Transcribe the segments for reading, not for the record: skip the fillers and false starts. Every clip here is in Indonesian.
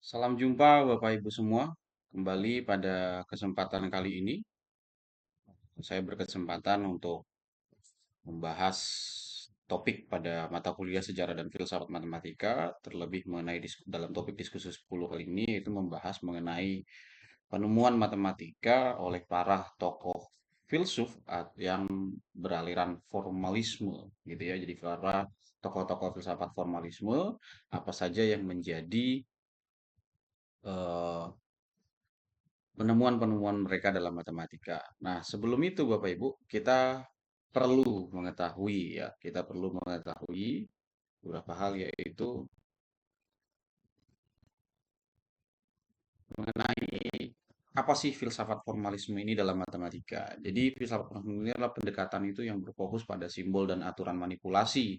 Salam jumpa Bapak Ibu semua. Kembali pada kesempatan kali ini, saya berkesempatan untuk membahas topik pada mata kuliah Sejarah dan Filsafat Matematika, terlebih mengenai dalam topik diskusi 10 kali ini, yaitu membahas mengenai penemuan matematika oleh para tokoh filsuf yang beraliran formalisme, gitu ya. Jadi para tokoh-tokoh filsafat formalisme, apa saja yang menjadi eh, penemuan-penemuan mereka dalam matematika. Nah, sebelum itu Bapak Ibu, kita perlu mengetahui beberapa hal, yaitu mengenai apa sih filsafat formalisme ini dalam matematika. Jadi filsafat formalisme ini adalah pendekatan itu yang berfokus pada simbol dan aturan manipulasi.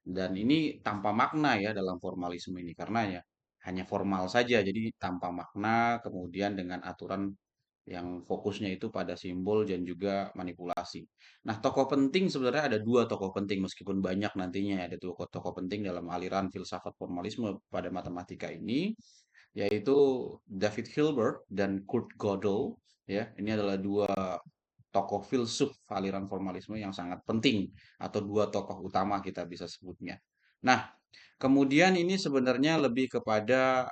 Dan ini tanpa makna ya dalam formalisme ini, karena ya hanya formal saja, jadi tanpa makna, kemudian dengan aturan yang fokusnya itu pada simbol dan juga manipulasi. Nah, tokoh penting sebenarnya ada dua tokoh penting, meskipun banyak nantinya ada tokoh-tokoh penting dalam aliran filsafat formalisme pada matematika ini, yaitu David Hilbert dan Kurt Gödel. Ya, ini adalah dua tokoh filsuf aliran formalisme yang sangat penting, atau dua tokoh utama kita bisa sebutnya. Nah, kemudian ini sebenarnya lebih kepada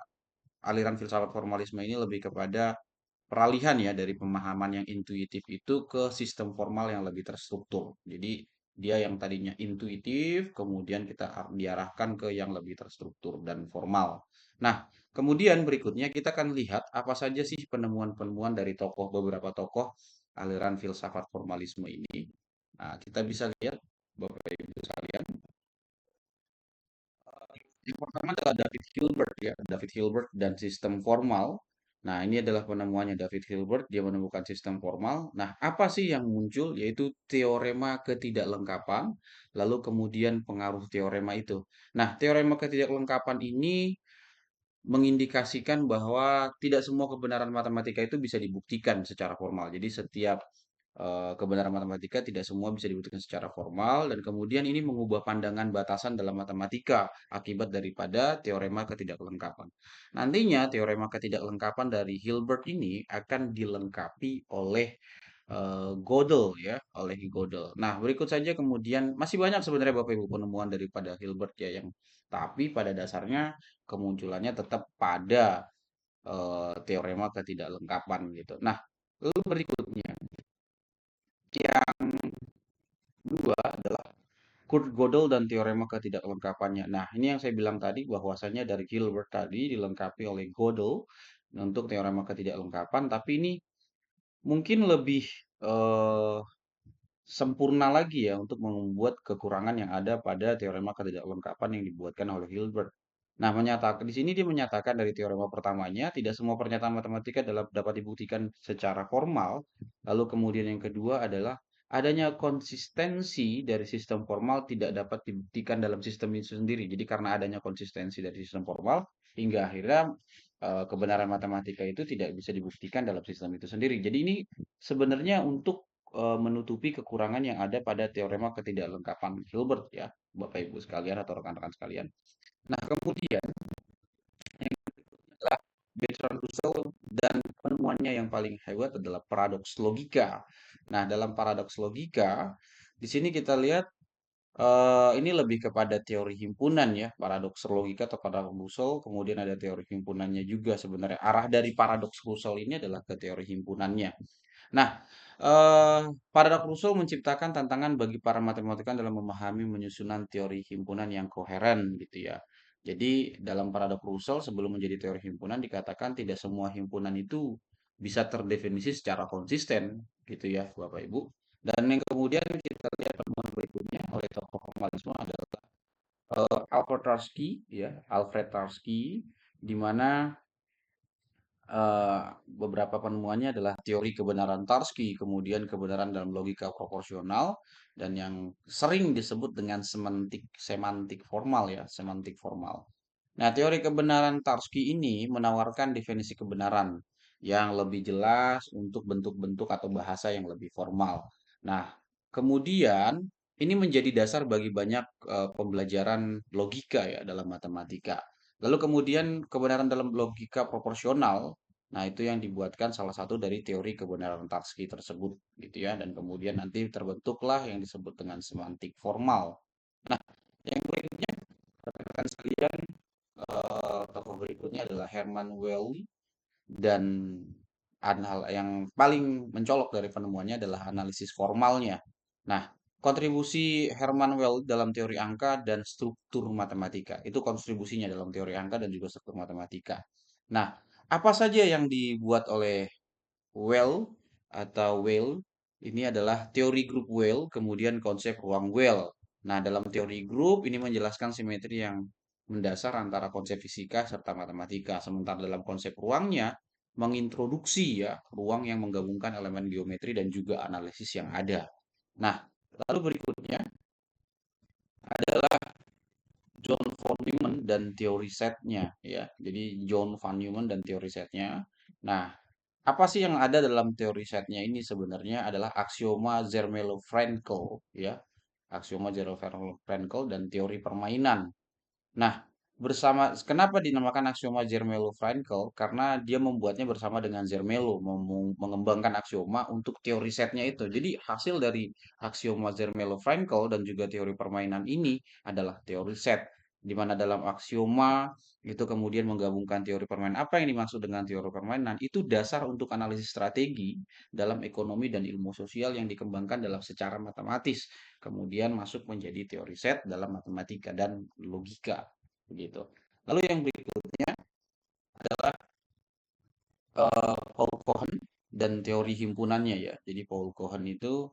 aliran filsafat formalisme ini lebih kepada peralihan ya dari pemahaman yang intuitif itu ke sistem formal yang lebih terstruktur. Jadi dia yang tadinya intuitif, kemudian diarahkan ke yang lebih terstruktur dan formal. Nah, kemudian berikutnya kita akan lihat apa saja sih penemuan-penemuan dari beberapa tokoh aliran filsafat formalisme ini. Nah, kita bisa lihat Bapak Ibu sekalian. Yang pertama adalah David Hilbert ya, David Hilbert dan sistem formal. Nah, ini adalah penemuannya David Hilbert, dia menemukan sistem formal. Nah, apa sih yang muncul? Yaitu teorema ketidaklengkapan, lalu kemudian pengaruh teorema itu. Nah, teorema ketidaklengkapan ini mengindikasikan bahwa tidak semua kebenaran matematika itu bisa dibuktikan secara formal. Jadi setiap kebenaran matematika tidak semua bisa dibuktikan secara formal, dan kemudian ini mengubah pandangan batasan dalam matematika akibat daripada teorema ketidaklengkapan. Nantinya teorema ketidaklengkapan dari Hilbert ini akan dilengkapi oleh Gödel ya, oleh Gödel. Nah, berikut saja kemudian masih banyak sebenarnya Bapak Ibu penemuan daripada Hilbert ya, yang tapi pada dasarnya kemunculannya tetap pada teorema ketidaklengkapan gitu. Nah, lalu berikutnya yang kedua adalah Kurt Gödel dan teorema ketidaklengkapannya. Nah, ini yang saya bilang tadi bahwasanya dari Hilbert tadi dilengkapi oleh Gödel untuk teorema ketidaklengkapan, tapi ini mungkin lebih eh, sempurna lagi ya untuk membuat kekurangan yang ada pada teorema ketidaklengkapan yang dibuatkan oleh Hilbert. Nah, menyatakan di sini dia menyatakan dari teorema pertamanya tidak semua pernyataan matematika dapat dibuktikan secara formal. Lalu kemudian yang kedua adalah adanya konsistensi dari sistem formal tidak dapat dibuktikan dalam sistem itu sendiri. Jadi karena adanya konsistensi dari sistem formal hingga akhirnya kebenaran matematika itu tidak bisa dibuktikan dalam sistem itu sendiri. Jadi ini sebenarnya untuk menutupi kekurangan yang ada pada teorema ketidaklengkapan Hilbert ya, Bapak Ibu sekalian atau rekan-rekan sekalian. Nah, kemudian yang adalah Bertrand Russell dan penemuannya yang paling hebat adalah paradoks logika. Nah, dalam paradoks logika, di sini kita lihat ini lebih kepada teori himpunan ya, paradoks logika atau paradoks Russell, kemudian ada teori himpunannya juga sebenarnya. Arah dari paradoks Russell ini adalah ke teori himpunannya. Nah, paradoks Russell menciptakan tantangan bagi para matematikawan dalam memahami menyusunan teori himpunan yang koheren gitu ya. Jadi dalam paradoks Russell sebelum menjadi teori himpunan dikatakan tidak semua himpunan itu bisa terdefinisi secara konsisten gitu ya Bapak Ibu. Dan yang kemudian kita lihat penemuan berikutnya oleh tokoh formalisme adalah Alfred Tarski ya, Alfred Tarski, di mana Eee, beberapa penemuannya adalah teori kebenaran Tarski, kemudian kebenaran dalam logika proporsional, dan yang sering disebut dengan semantik formal ya, semantik formal. Nah, teori kebenaran Tarski ini menawarkan definisi kebenaran yang lebih jelas untuk bentuk-bentuk atau bahasa yang lebih formal. Nah, kemudian ini menjadi dasar bagi banyak pembelajaran logika ya dalam matematika. Lalu kemudian kebenaran dalam logika proporsional, nah itu yang dibuatkan salah satu dari teori kebenaran Tarski tersebut, gitu ya. Dan kemudian nanti terbentuklah yang disebut dengan semantik formal. Nah, yang berikutnya, rekan sekalian, tokoh berikutnya adalah Hermann Weyl dan hal yang paling mencolok dari penemuannya adalah analisis formalnya. Nah, kontribusi Hermann Weyl dalam teori angka dan struktur matematika. Itu kontribusinya dalam teori angka dan juga struktur matematika. Nah, apa saja yang dibuat oleh Weyl ini adalah teori grup Weyl, kemudian konsep ruang Weyl. Nah, dalam teori grup ini menjelaskan simetri yang mendasar antara konsep fisika serta matematika. Sementara dalam konsep ruangnya mengintroduksi ya ruang yang menggabungkan elemen geometri dan juga analisis yang ada. Nah, lalu berikutnya adalah John von Neumann dan teori setnya ya. Jadi John von Neumann dan teori setnya. Nah, apa sih yang ada dalam teori setnya ini sebenarnya adalah aksioma Zermelo-Fraenkel ya. Aksioma Zermelo-Fraenkel dan teori permainan. Nah, kenapa dinamakan aksioma Zermelo-Fraenkel? Karena dia membuatnya bersama dengan Zermelo, mengembangkan aksioma untuk teori setnya itu. Jadi hasil dari aksioma Zermelo-Fraenkel dan juga teori permainan ini adalah teori set, di mana dalam aksioma itu kemudian menggabungkan teori permainan. Apa yang dimaksud dengan teori permainan? Itu dasar untuk analisis strategi dalam ekonomi dan ilmu sosial yang dikembangkan dalam secara matematis kemudian masuk menjadi teori set dalam matematika dan logika begitu. Lalu yang berikutnya adalah Paul Cohen dan teori himpunannya ya. Jadi Paul Cohen itu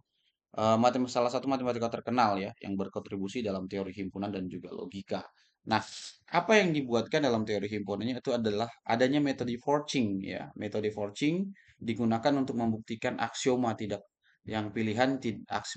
salah satu matematika terkenal ya yang berkontribusi dalam teori himpunan dan juga logika. Nah, apa yang dibuatkan dalam teori himpunannya itu adalah adanya metode forcing ya. Metode forcing digunakan untuk membuktikan aksioma tidak yang pilihan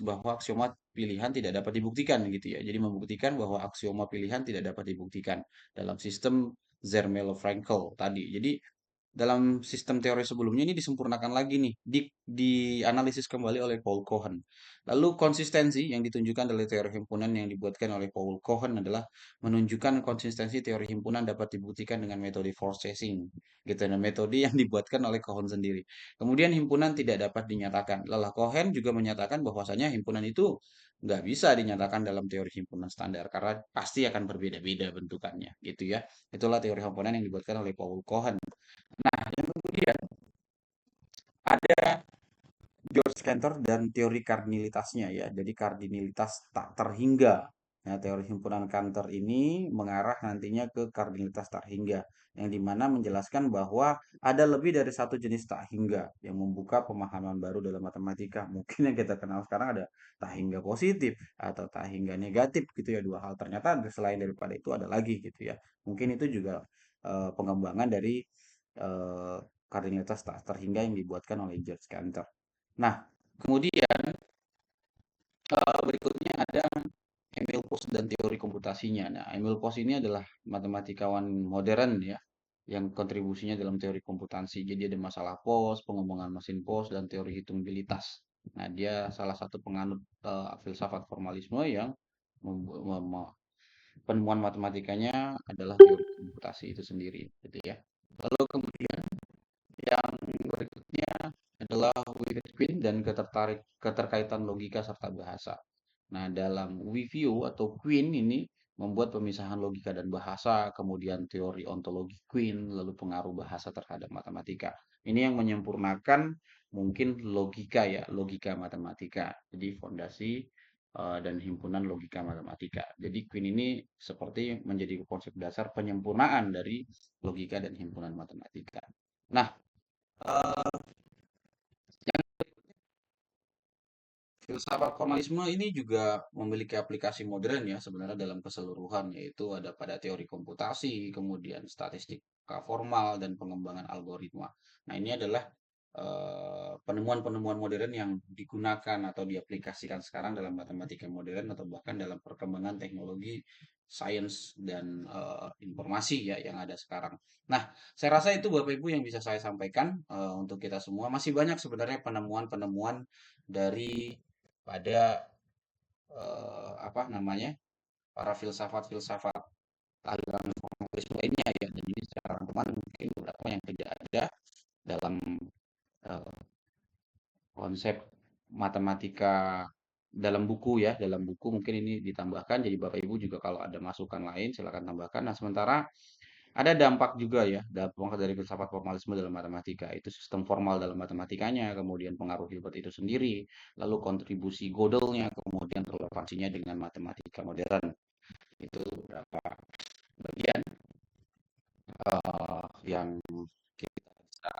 bahwa aksioma pilihan tidak dapat dibuktikan gitu ya. Jadi membuktikan bahwa aksioma pilihan tidak dapat dibuktikan dalam sistem Zermelo-Fraenkel tadi. Jadi dalam sistem teori sebelumnya ini disempurnakan lagi nih, dianalisis kembali oleh Paul Cohen. Lalu konsistensi yang ditunjukkan dari teori himpunan yang dibuatkan oleh Paul Cohen adalah menunjukkan konsistensi teori himpunan dapat dibuktikan dengan metode forcing, gitu. Dan metode yang dibuatkan oleh Cohen sendiri. Kemudian himpunan tidak dapat dinyatakan. Lelah Cohen juga menyatakan bahwasanya himpunan itu nggak bisa dinyatakan dalam teori himpunan standar karena pasti akan berbeda-beda bentukannya, gitu ya. Itulah teori himpunan yang dibuatkan oleh Paul Cohen. Nah, yang kemudian ada George Cantor dan teori kardinalitasnya ya. Jadi kardinalitas tak terhingga. Nah, teori himpunan Cantor ini mengarah nantinya ke kardinalitas tak hingga, yang dimana menjelaskan bahwa ada lebih dari satu jenis tak hingga yang membuka pemahaman baru dalam matematika. Mungkin yang kita kenal sekarang ada tak hingga positif atau tak hingga negatif gitu ya, dua hal. Ternyata selain daripada itu ada lagi gitu ya. Mungkin itu juga pengembangan dari eh, kardinalitas tak terhingga yang dibuatkan oleh George Cantor. Nah, kemudian berikutnya ada Emil Post dan teori komputasinya. Nah, Emil Post ini adalah matematikawan modern ya, yang kontribusinya dalam teori komputasi. Jadi ada masalah pos, pengembangan mesin pos, dan teori hitungbilitas. Nah, dia salah satu penganut filsafat formalisme yang penemuan matematikanya adalah teori komputasi itu sendiri, gitu ya. Lalu kemudian yang berikutnya adalah Wittgenstein dan keterkaitan logika serta bahasa. Nah, dalam Wivio atau Queen ini membuat pemisahan logika dan bahasa, kemudian teori ontologi Queen, lalu pengaruh bahasa terhadap matematika. Ini yang menyempurnakan mungkin logika ya, logika matematika. Jadi fondasi dan himpunan logika matematika. Jadi Queen ini seperti menjadi konsep dasar penyempurnaan dari logika dan himpunan matematika. Nah, eh, yang filsafat formalisme ini juga memiliki aplikasi modern ya sebenarnya dalam keseluruhan, yaitu ada pada teori komputasi, kemudian statistika formal dan pengembangan algoritma. Nah, ini adalah penemuan-penemuan modern yang digunakan atau diaplikasikan sekarang dalam matematika modern atau bahkan dalam perkembangan teknologi sains dan informasi ya yang ada sekarang. Nah, saya rasa itu Bapak Ibu yang bisa saya sampaikan untuk kita semua. Masih banyak sebenarnya penemuan-penemuan dari pada apa namanya para filsafat-filsafat aliran formalisme lainnya ya. Dan ini secara rangkuman mungkin beberapa yang tidak ada dalam eh, konsep matematika dalam buku ya, dalam buku mungkin ini ditambahkan. Jadi Bapak Ibu juga kalau ada masukan lain silakan tambahkan. Nah, sementara ada dampak juga ya, dampak dari filsafat formalisme dalam matematika. Itu sistem formal dalam matematikanya, kemudian pengaruh Hilbert itu sendiri, lalu kontribusi Gödelnya, kemudian relevansinya dengan matematika modern. Itu beberapa bagian yang kita bisa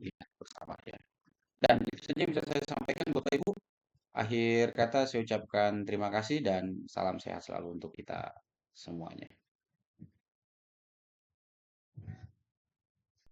lihat bersama ya. Dan itu saja bisa saya sampaikan Bapak Ibu. Akhir kata saya ucapkan terima kasih dan salam sehat selalu untuk kita semuanya.